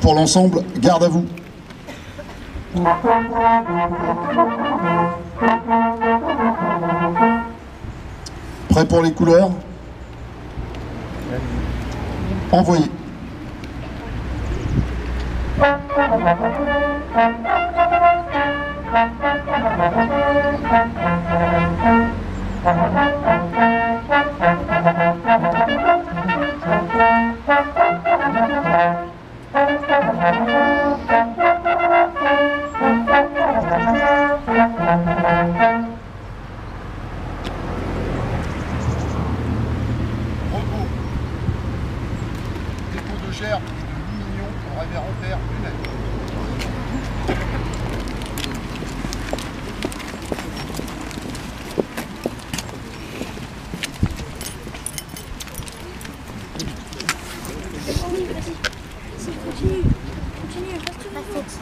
pour l'ensemble, garde à vous. Prêt pour les couleurs? Envoyé. Gerbe et de l'Union au révérend père Lunel. Continue, reste la fête.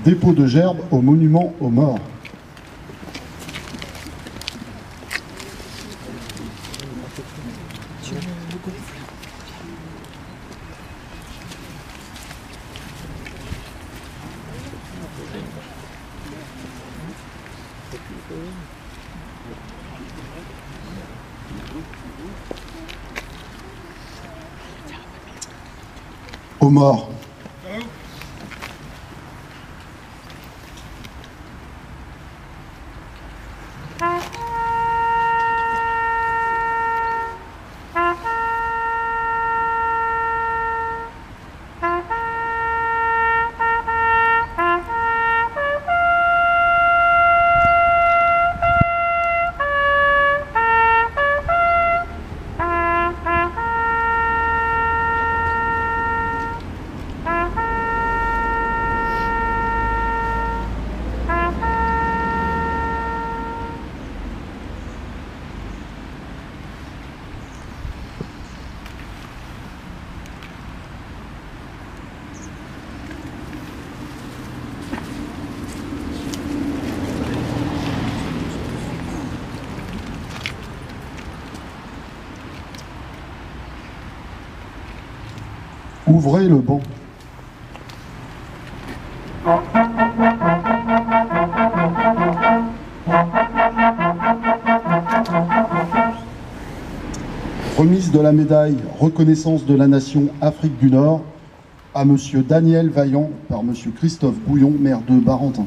Dépôt de gerbe au monument aux morts. Aux morts. Ouvrez le banc. Remise de la médaille Reconnaissance de la Nation Afrique du Nord à Monsieur Daniel Vaillant par Monsieur Christophe Bouillon, maire de Barentin.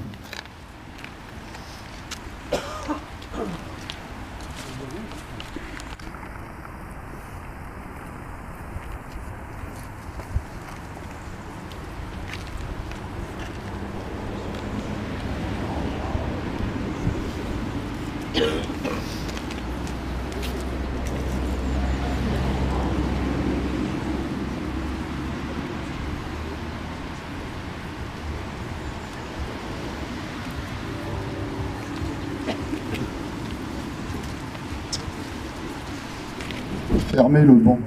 Fermez le banc.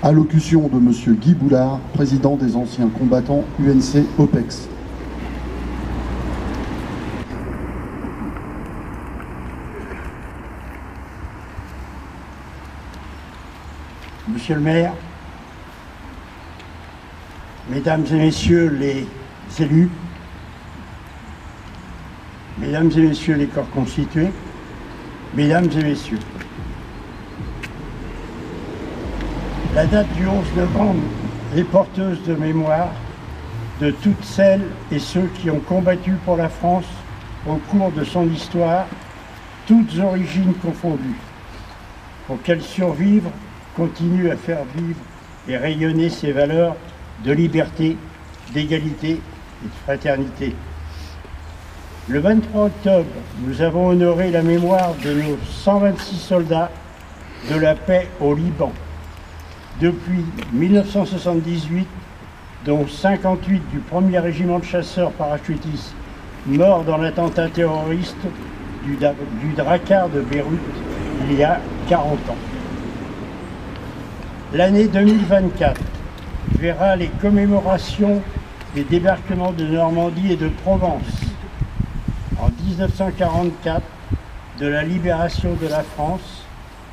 Allocution de Monsieur Guy Boulard, président des anciens combattants UNC OPEX. Monsieur le maire, mesdames et messieurs les élus, mesdames et messieurs les corps constitués, mesdames et messieurs, la date du 11 novembre est porteuse de mémoire de toutes celles et ceux qui ont combattu pour la France au cours de son histoire, toutes origines confondues, pour qu'elle survive, continue à faire vivre et rayonner ses valeurs de liberté, d'égalité et de fraternité. Le 23 octobre, nous avons honoré la mémoire de nos 126 soldats de la paix au Liban. Depuis 1978, dont 58 du 1er régiment de chasseurs parachutistes mort dans l'attentat terroriste du Drakkar de Beyrouth il y a 40 ans. L'année 2024 verra les commémorations des débarquements de Normandie et de Provence en 1944, de la libération de la France,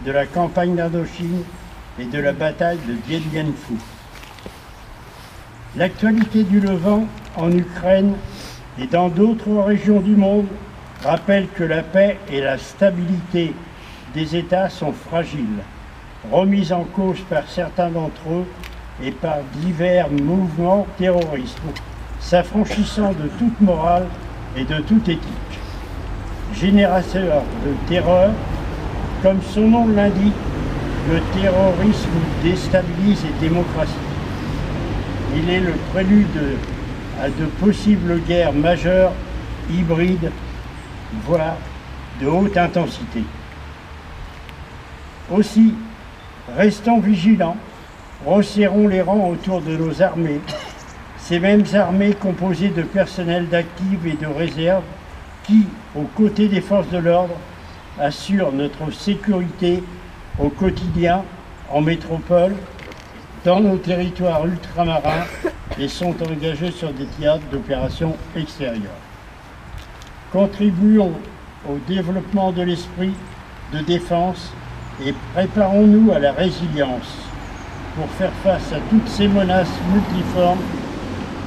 de la campagne d'Indochine et de la bataille de Dien Bien Phu. L'actualité du Levant en Ukraine et dans d'autres régions du monde rappelle que la paix et la stabilité des États sont fragiles, remises en cause par certains d'entre eux et par divers mouvements terroristes, s'affranchissant de toute morale et de toute éthique. Générateur de terreur, comme son nom l'indique, le terrorisme déstabilise les démocraties. Il est le prélude à de possibles guerres majeures, hybrides, voire de haute intensité. Aussi, restons vigilants, resserrons les rangs autour de nos armées, ces mêmes armées composées de personnel d'actifs et de réserve qui, aux côtés des forces de l'ordre, assurent notre sécurité au quotidien, en métropole, dans nos territoires ultramarins et sont engagés sur des théâtres d'opérations extérieures. Contribuons au développement de l'esprit de défense et préparons-nous à la résilience pour faire face à toutes ces menaces multiformes,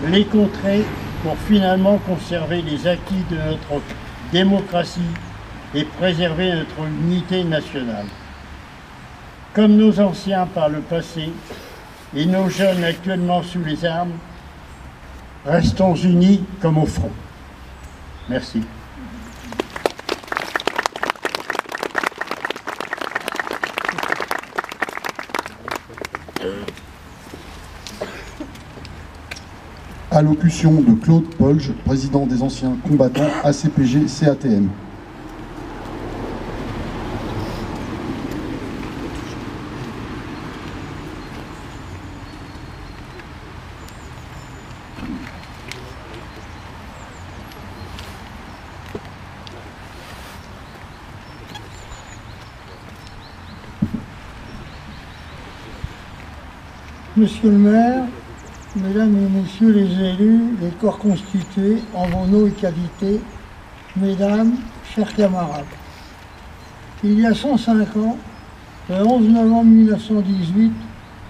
les contrer pour finalement conserver les acquis de notre démocratie et préserver notre unité nationale. Comme nos anciens par le passé et nos jeunes actuellement sous les armes, restons unis comme au front. Merci. Allocution de Claude Polge, président des anciens combattants ACPG CATM. Monsieur le maire, mesdames et messieurs les élus, les corps constitués en vos noms et qualités, mesdames, chers camarades. Il y a 105 ans, le 11 novembre 1918,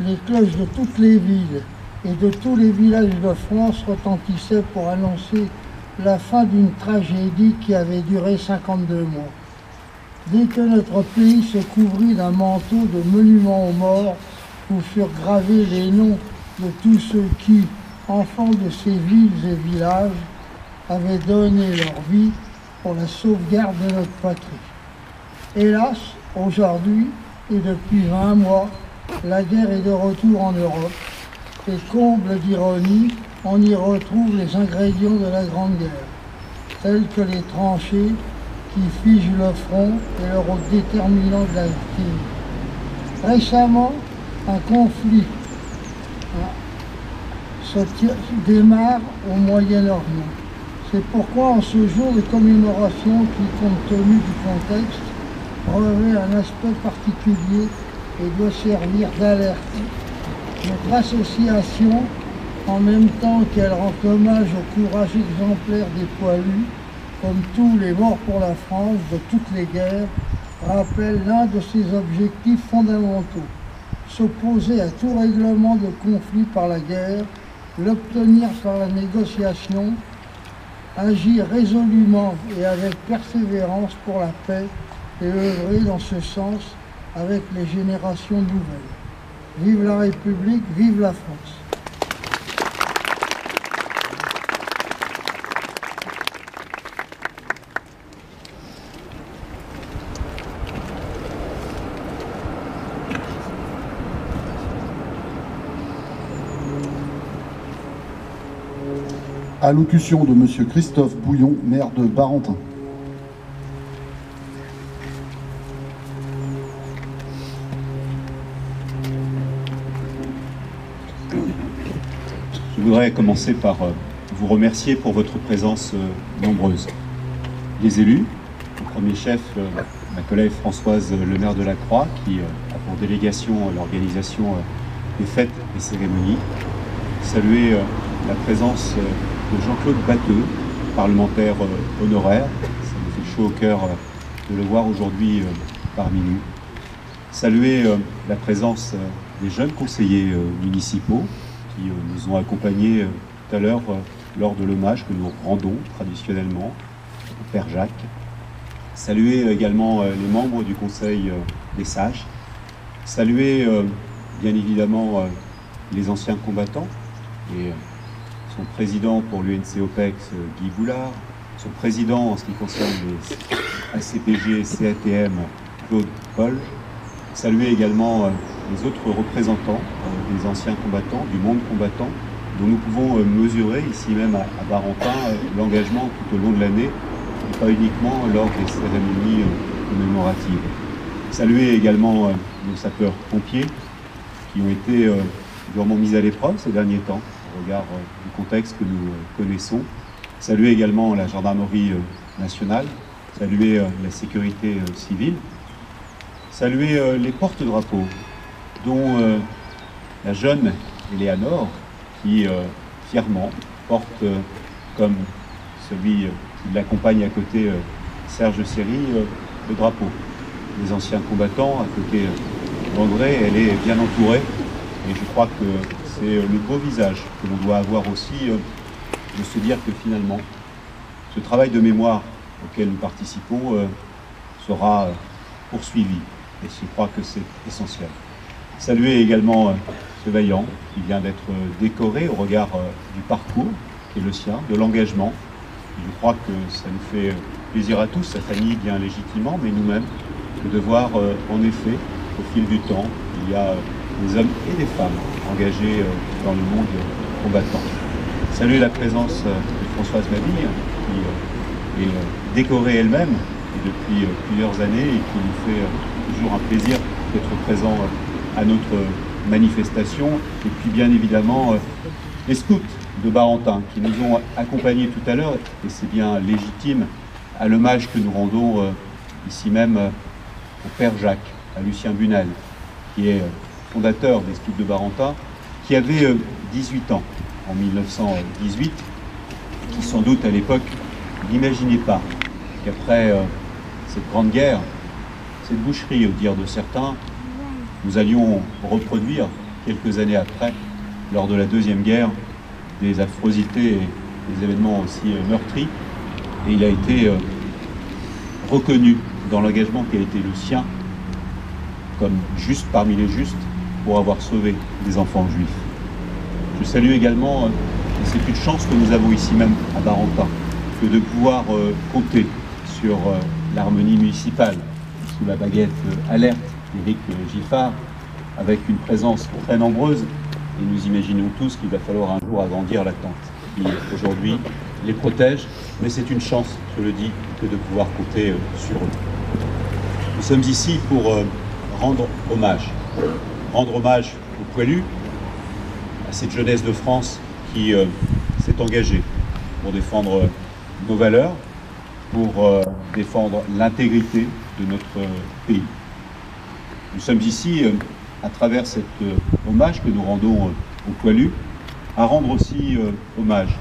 les cloches de toutes les villes et de tous les villages de France retentissaient pour annoncer la fin d'une tragédie qui avait duré 52 mois. Dès que notre pays se couvrit d'un manteau de monuments aux morts, où furent gravés les noms de tous ceux qui, enfants de ces villes et villages, avaient donné leur vie pour la sauvegarde de notre patrie. Hélas, aujourd'hui, et depuis 20 mois, la guerre est de retour en Europe, et comble d'ironie, on y retrouve les ingrédients de la Grande Guerre, tels que les tranchées qui figent le front et le rôle déterminant de la victime. Récemment, un conflit se démarre au Moyen-Orient. C'est pourquoi en ce jour de commémoration qui, compte tenu du contexte, revêt un aspect particulier et doit servir d'alerte. Notre association, en même temps qu'elle rend hommage au courage exemplaire des poilus, comme tous les morts pour la France de toutes les guerres, rappelle l'un de ses objectifs fondamentaux: s'opposer à tout règlement de conflit par la guerre, l'obtenir par la négociation, agir résolument et avec persévérance pour la paix et œuvrer dans ce sens avec les générations nouvelles. Vive la République, vive la France! Allocution de Monsieur Christophe Bouillon, maire de Barentin. Je voudrais commencer par vous remercier pour votre présence nombreuse. Les élus, au premier chef, ma collègue Françoise Lemaire de la Croix, qui a pour délégation l'organisation des fêtes et cérémonies. Saluer la présence de Jean-Claude Batteux, parlementaire honoraire. Ça me fait chaud au cœur de le voir aujourd'hui parmi nous. Saluer la présence des jeunes conseillers municipaux qui nous ont accompagnés tout à l'heure lors de l'hommage que nous rendons traditionnellement au Père Jacques. Saluer également les membres du Conseil des sages. Saluer bien évidemment les anciens combattants et son président pour l'UNC-OPEX, Guy Boulard, son président en ce qui concerne les ACPG et CATM, Claude Paul. Saluer également les autres représentants des anciens combattants, du monde combattant, dont nous pouvons mesurer ici même à Barentin l'engagement tout au long de l'année, et pas uniquement lors des cérémonies commémoratives. Saluer également nos sapeurs-pompiers qui ont été durement mis à l'épreuve ces derniers temps, au regard du contexte que nous connaissons. Saluer également la gendarmerie nationale, saluer la sécurité civile, saluer les porte-drapeaux, dont la jeune Eleanor, qui fièrement porte, comme celui qui l'accompagne à côté, Serge Seri, le drapeau des anciens combattants. À côté d'André, elle est bien entourée, et je crois que c'est le beau visage que l'on doit avoir aussi, de se dire que finalement, ce travail de mémoire auquel nous participons sera poursuivi, et je crois que c'est essentiel. Saluer également ce vaillant qui vient d'être décoré au regard du parcours qui est le sien, de l'engagement. Je crois que ça nous fait plaisir à tous, sa famille bien légitimement, mais nous-mêmes, de voir en effet, au fil du temps, il y a des hommes et des femmes engagés dans le monde combattant. Saluer la présence de Françoise Mabille, qui est décorée elle-même depuis plusieurs années et qui nous fait toujours un plaisir d'être présent à notre manifestation. Et puis bien évidemment les scouts de Barentin qui nous ont accompagnés tout à l'heure, et c'est bien légitime, à l'hommage que nous rendons ici même au Père Jacques, à Lucien Bunel, qui est fondateur des scouts de Barentin, qui avait 18 ans en 1918, qui sans doute à l'époque n'imaginait pas qu'après cette grande guerre, cette boucherie au dire de certains, nous allions reproduire quelques années après, lors de la Deuxième Guerre, des affrosités et des événements aussi meurtris. Et il a été reconnu dans l'engagement qui a été le sien comme juste parmi les justes pour avoir sauvé des enfants juifs. Je salue également, et c'est une chance que nous avons ici même à Barentin, que de pouvoir compter sur l'harmonie municipale, sous la baguette alerte d'Éric Giffard, avec une présence très nombreuse, et nous imaginons tous qu'il va falloir un jour agrandir la tente qui aujourd'hui les protège, mais c'est une chance, je le dis, que de pouvoir compter sur eux. Nous sommes ici pour rendre hommage aux poilus, à cette jeunesse de France qui s'est engagée pour défendre nos valeurs, pour défendre l'intégrité de notre pays. Nous sommes ici, à travers cet hommage que nous rendons aux poilus, à rendre aussi hommage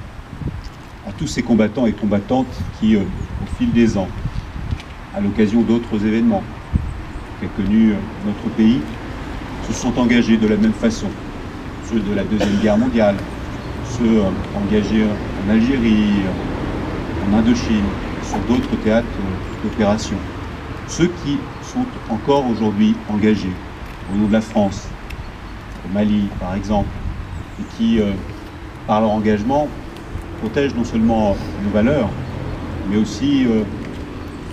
à tous ces combattants et combattantes qui, au fil des ans, à l'occasion d'autres événements qu'a connu notre pays, se sont engagés de la même façon. Ceux de la Deuxième Guerre mondiale, ceux engagés en Algérie, en Indochine, sur d'autres théâtres d'opération. Ceux qui sont encore aujourd'hui engagés au nom de la France, au Mali par exemple, et qui, par leur engagement, protègent non seulement nos valeurs, mais aussi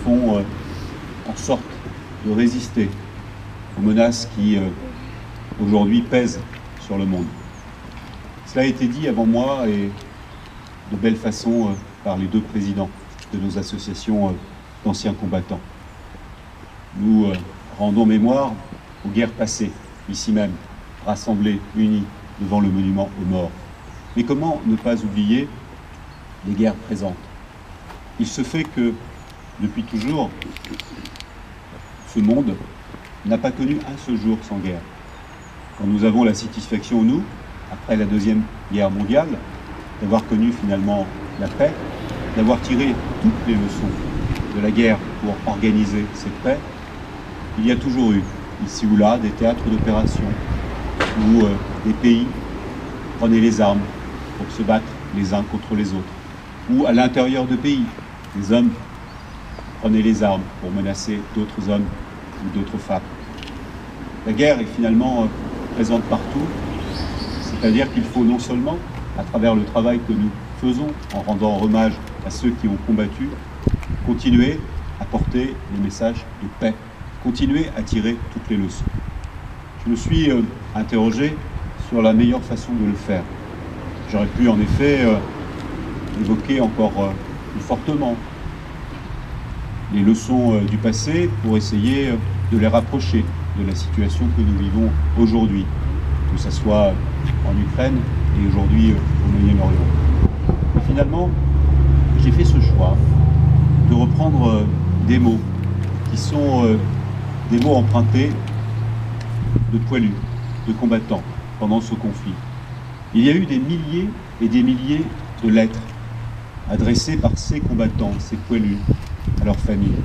font en sorte de résister aux menaces qui aujourd'hui pèsent sur le monde. Cela a été dit avant moi et de belle façon par les deux présidents de nos associations d'anciens combattants. Nous rendons mémoire aux guerres passées, ici même, rassemblés, unis devant le monument aux morts. Mais comment ne pas oublier des guerres présentes. Il se fait que, depuis toujours, ce monde n'a pas connu un seul jour sans guerre. Quand nous avons la satisfaction, nous, après la Deuxième Guerre mondiale, d'avoir connu finalement la paix, d'avoir tiré toutes les leçons de la guerre pour organiser cette paix, il y a toujours eu, ici ou là, des théâtres d'opération où des pays prenaient les armes pour se battre les uns contre les autres, ou à l'intérieur de pays, des hommes prenaient les armes pour menacer d'autres hommes ou d'autres femmes. La guerre est finalement présente partout, c'est-à-dire qu'il faut non seulement, à travers le travail que nous faisons en rendant hommage à ceux qui ont combattu, continuer à porter les messages de paix, continuer à tirer toutes les leçons. Je me suis interrogé sur la meilleure façon de le faire. J'aurais pu en effet évoquer encore plus fortement les leçons du passé pour essayer de les rapprocher de la situation que nous vivons aujourd'hui, que ce soit en Ukraine et aujourd'hui au Moyen-Orient. Et finalement, j'ai fait ce choix de reprendre des mots qui sont des mots empruntés de poilus, de combattants pendant ce conflit. Il y a eu des milliers et des milliers de lettres adressées par ces combattants, ces poilus, à leurs familles.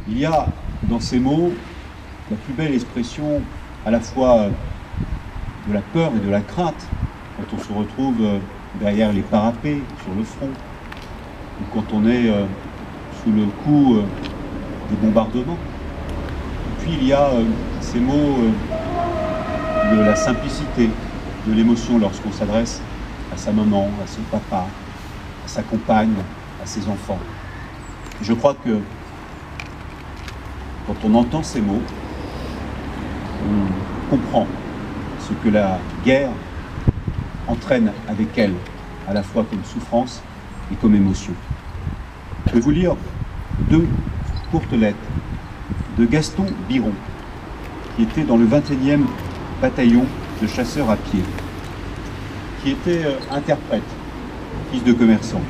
Il y a dans ces mots la plus belle expression à la fois de la peur et de la crainte quand on se retrouve derrière les parapets, sur le front, ou quand on est sous le coup des bombardements. Et puis il y a ces mots de la simplicité, de l'émotion lorsqu'on s'adresse à sa maman, à son papa, à sa compagne, à ses enfants. Et je crois que quand on entend ces mots, on comprend ce que la guerre entraîne avec elle, à la fois comme souffrance et comme émotion. Je vais vous lire deux courtes lettres de Gaston Biron, qui était dans le 21e bataillon de chasseurs à pied, qui était interprète, fils de commerçant,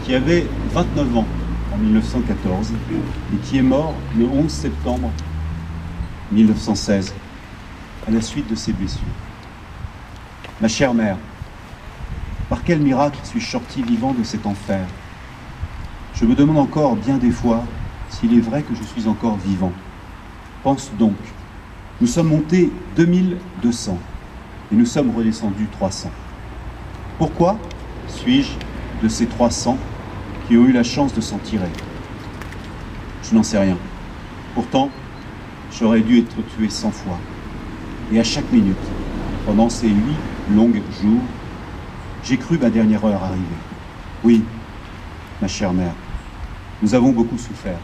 qui avait 29 ans en 1914 et qui est mort le 11 septembre 1916 à la suite de ses blessures. Ma chère mère, par quel miracle suis-je sorti vivant de cet enfer? Je me demande encore bien des fois s'il est vrai que je suis encore vivant. Pense donc, nous sommes montés 2200 et nous sommes redescendus 300. Pourquoi suis-je de ces 300 qui ont eu la chance de s'en tirer? Je n'en sais rien. Pourtant, j'aurais dû être tué 100 fois. Et à chaque minute, pendant ces 8 longs jours, j'ai cru ma dernière heure arriver. Oui, ma chère mère, nous avons beaucoup souffert.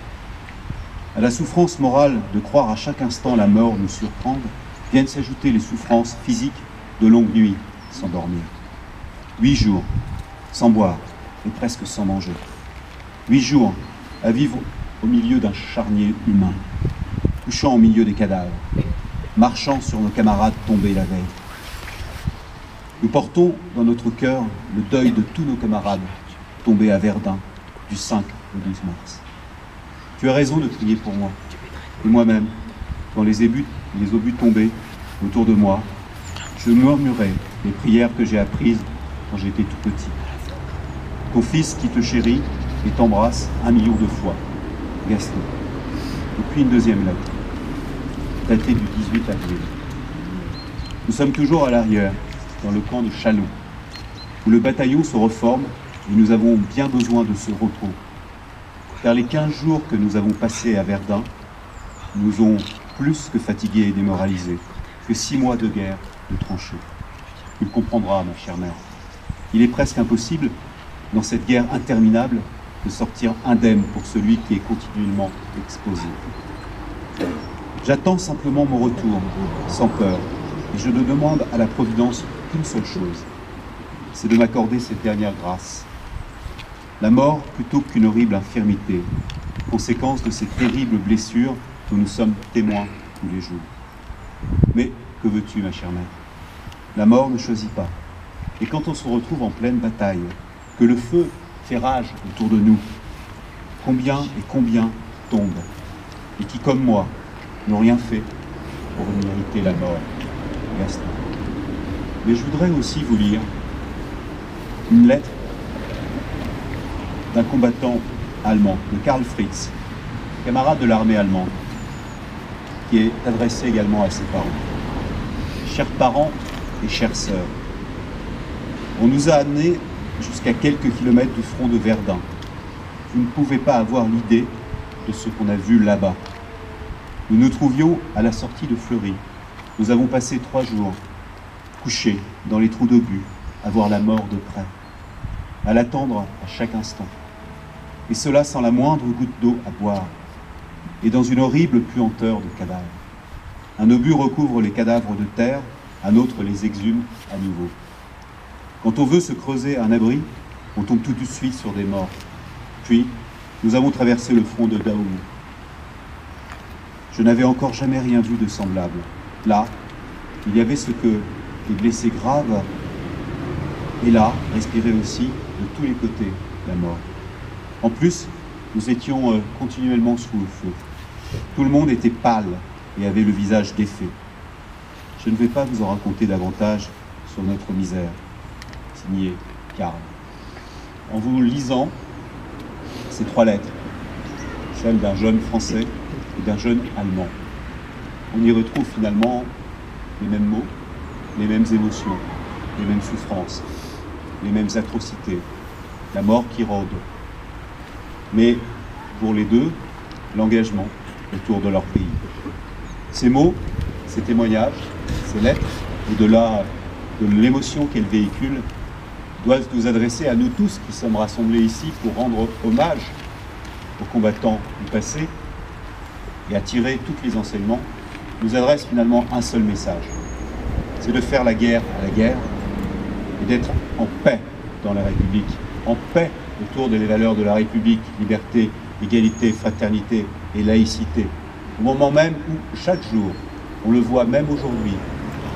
À la souffrance morale de croire à chaque instant la mort nous surprendre, viennent s'ajouter les souffrances physiques de longues nuits sans dormir. 8 jours, sans boire et presque sans manger. 8 jours à vivre au milieu d'un charnier humain, couchant au milieu des cadavres, marchant sur nos camarades tombés la veille. Nous portons dans notre cœur le deuil de tous nos camarades tombés à Verdun du 5 au 12 mars. Tu as raison de prier pour moi. Et moi-même, quand les obus tombaient autour de moi, je murmurais les prières que j'ai apprises quand j'étais tout petit. Ton fils qui te chérit et t'embrasse 1 million de fois, Gaston. Et puis une deuxième lettre, datée du 18 avril. Nous sommes toujours à l'arrière, dans le camp de Châlons, où le bataillon se reforme et nous avons bien besoin de ce repos. Car les 15 jours que nous avons passés à Verdun nous ont plus que fatigués et démoralisés, que 6 mois de guerre de tranchées. Tu le comprendras, ma chère mère. Il est presque impossible, dans cette guerre interminable, de sortir indemne pour celui qui est continuellement exposé. J'attends simplement mon retour, sans peur, et je ne demande à la Providence qu'une seule chose, c'est de m'accorder cette dernière grâce. La mort plutôt qu'une horrible infirmité, conséquence de ces terribles blessures dont nous sommes témoins tous les jours. Mais que veux-tu, ma chère mère? La mort ne choisit pas. Et quand on se retrouve en pleine bataille, que le feu fait rage autour de nous, combien et combien tombent, et qui, comme moi, n'ont rien fait pour mériter la mort. Gaston. Mais je voudrais aussi vous lire une lettre d'un combattant allemand, de Karl Fritz, camarade de l'armée allemande, qui est adressée également à ses parents. Chers parents et chères sœurs, on nous a amenés jusqu'à quelques kilomètres du front de Verdun. Vous ne pouvez pas avoir l'idée de ce qu'on a vu là-bas. Nous nous trouvions à la sortie de Fleury. Nous avons passé 3 jours, couchés dans les trous d'obus, à voir la mort de près, à l'attendre à chaque instant. Et cela sans la moindre goutte d'eau à boire, et dans une horrible puanteur de cadavres. Un obus recouvre les cadavres de terre, un autre les exhume à nouveau. Quand on veut se creuser un abri, on tombe tout de suite sur des morts. Puis, nous avons traversé le front de Daoum. Je n'avais encore jamais rien vu de semblable. Là, il y avait ce que les blessés graves, et là, respiraient aussi de tous les côtés la mort. En plus, nous étions continuellement sous le feu. Tout le monde était pâle et avait le visage défait. Je ne vais pas vous en raconter davantage sur notre misère. Signé Karl. En vous lisant ces 3 lettres, celle d'un jeune Français et d'un jeune Allemand, on y retrouve finalement les mêmes mots, les mêmes émotions, les mêmes souffrances, les mêmes atrocités, la mort qui rôde. Mais pour les deux, l'engagement autour de leur pays. Ces mots, ces témoignages, ces lettres, au-delà de l'émotion qu'elles véhiculent, doivent nous adresser à nous tous qui sommes rassemblés ici pour rendre hommage aux combattants du passé et attirer tous les enseignements, nous adressent finalement un seul message. C'est de faire la guerre à la guerre et d'être en paix dans la République, en paix autour des valeurs de la République, liberté, égalité, fraternité et laïcité. Au moment même où, chaque jour, on le voit même aujourd'hui,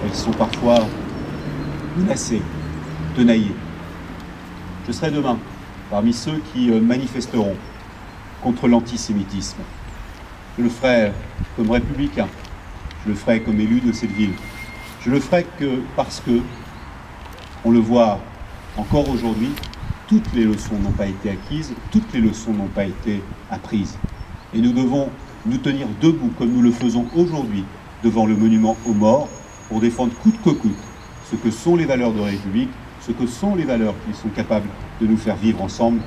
elles sont parfois menacées, tenaillées. Je serai demain parmi ceux qui manifesteront contre l'antisémitisme. Je le ferai comme républicain, je le ferai comme élu de cette ville. Je le ferai parce que, on le voit encore aujourd'hui, toutes les leçons n'ont pas été acquises, toutes les leçons n'ont pas été apprises. Et nous devons nous tenir debout comme nous le faisons aujourd'hui devant le monument aux morts pour défendre coûte que coûte ce que sont les valeurs de la République, ce que sont les valeurs qui sont capables de nous faire vivre ensemble.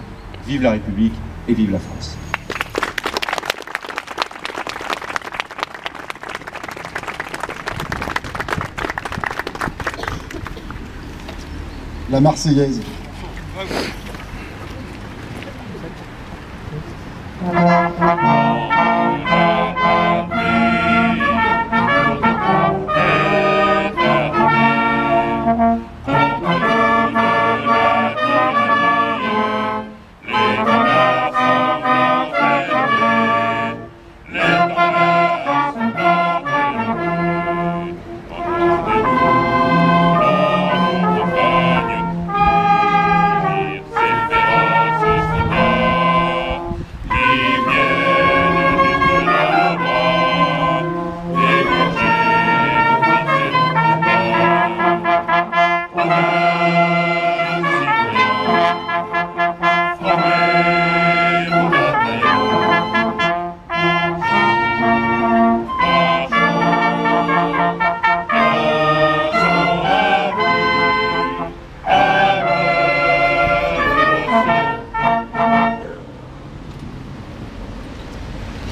Vive la République et vive la France. La Marseillaise.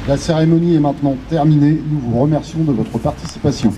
La cérémonie est maintenant terminée. Nous vous remercions de votre participation.